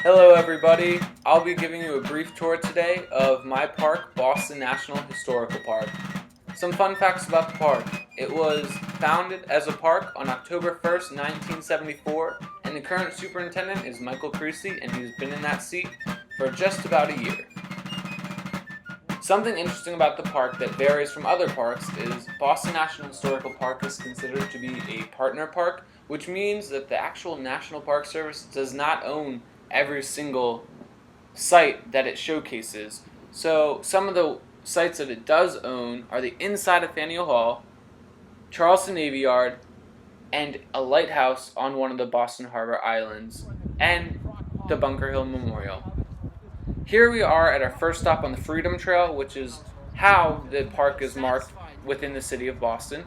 Hello everybody, I'll be giving you a brief tour today of my park, Boston National Historical Park. Some fun facts about the park. It was founded as a park on October 1st, 1974, and the current superintendent is Michael Creasy, and he's been in that seat for just about a year. Something interesting about the park that varies from other parks is Boston National Historical Park is considered to be a partner park, which means that the actual National Park Service does not own every single site that it showcases. So some of the sites that it does own are the inside of Faneuil Hall, Charleston Navy Yard, and a lighthouse on one of the Boston Harbor Islands, and the Bunker Hill Memorial. Here we are at our first stop on the Freedom Trail, which is how the park is marked within the city of Boston.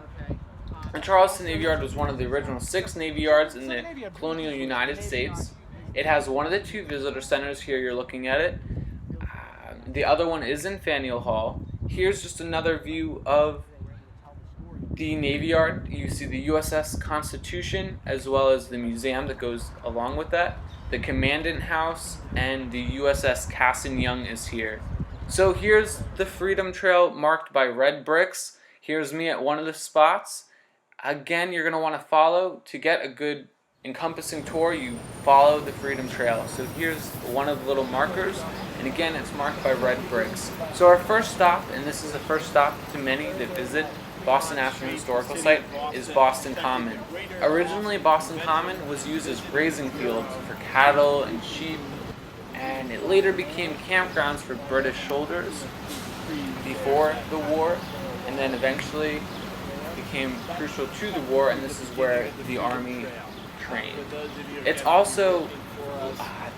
The Charleston Navy Yard was one of the original 6 Navy Yards in the colonial United States. It has one of the 2 visitor centers. Here you're looking at it. The other one is in Faneuil Hall. Here's just another view of the Navy Yard. You see the USS Constitution as well as the museum that goes along with that. The Commandant House and the USS Cassin Young is here. So here's the Freedom Trail marked by red bricks. Here's me at one of the spots. Again, you're going to want to follow. To get a good encompassing tour, you follow the Freedom Trail. So here's one of the little markers, and again, it's marked by red bricks. So our first stop, and this is the first stop to many that visit Boston National Historical Site, is Boston Common. Originally, Boston Common was used as grazing fields for cattle and sheep, and it later became campgrounds for British soldiers before the war, and then eventually became crucial to the war, and this is where the Army trained. It's also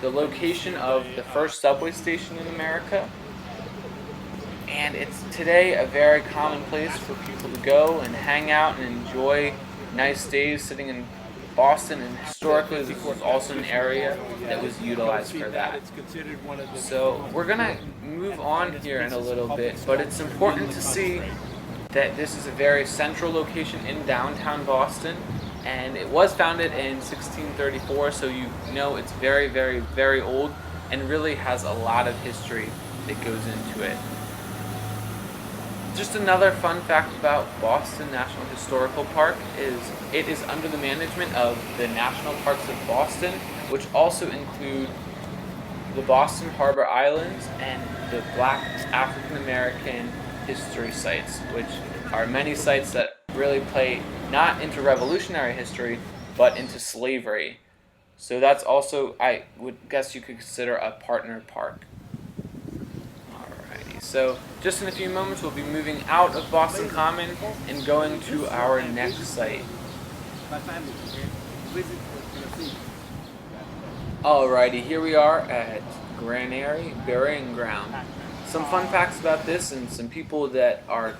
the location of the first subway station in America, and it's today a very common place for people to go and hang out and enjoy nice days sitting in Boston, and historically this was also an area that was utilized for that. So we're going to move on here in a little bit, but it's important to see that this is a very central location in downtown Boston, and it was founded in 1634, so you know it's very, very, very old and really has a lot of history that goes into it. Just another fun fact about Boston National Historical Park is it is under the management of the National Parks of Boston, which also include the Boston Harbor Islands and the Black African American history sites, which are many sites that really play not into revolutionary history, but into slavery. So that's also, I would guess you could consider a partner park. Alrighty, so just in a few moments we'll be moving out of Boston Common and going to our next site. Alrighty, here we are at Granary Burying Ground. Some fun facts about this, and some people that are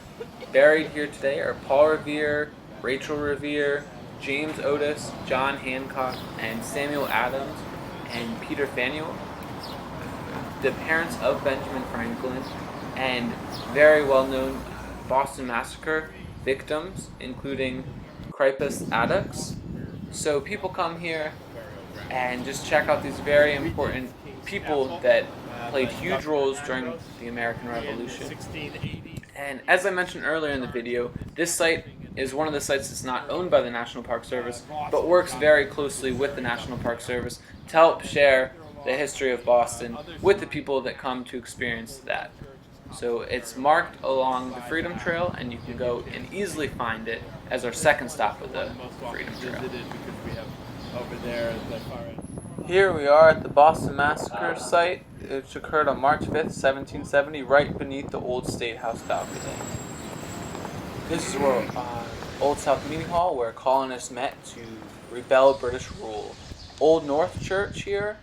buried here today are Paul Revere, Rachel Revere, James Otis, John Hancock, and Samuel Adams, and Peter Faneuil, the parents of Benjamin Franklin, and very well-known Boston Massacre victims, including Crispus Attucks. So people come here and just check out these very important people that played huge roles during the American Revolution. And as I mentioned earlier in the video, this site is one of the sites that's not owned by the National Park Service, but works very closely with the National Park Service to help share the history of Boston with the people that come to experience that. So it's marked along the Freedom Trail, and you can go and easily find it as our second stop of the Freedom Trail. Here we are at the Boston Massacre site, which occurred on March 5th, 1770, right beneath the Old State House balcony. This is where Old South Meeting Hall, where colonists met to rebel British rule. Old North Church here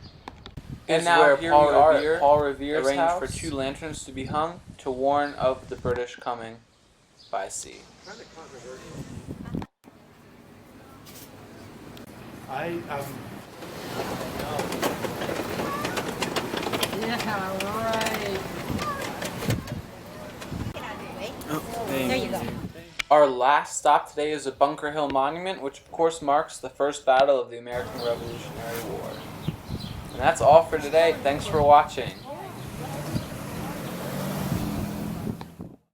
is where Paul Revere arranged for 2 lanterns to be hung to warn of the British coming by sea. Yeah, right. There you go. Our last stop today is the Bunker Hill Monument, which of course marks the first battle of the American Revolutionary War. that's all for today. Thanks for watching.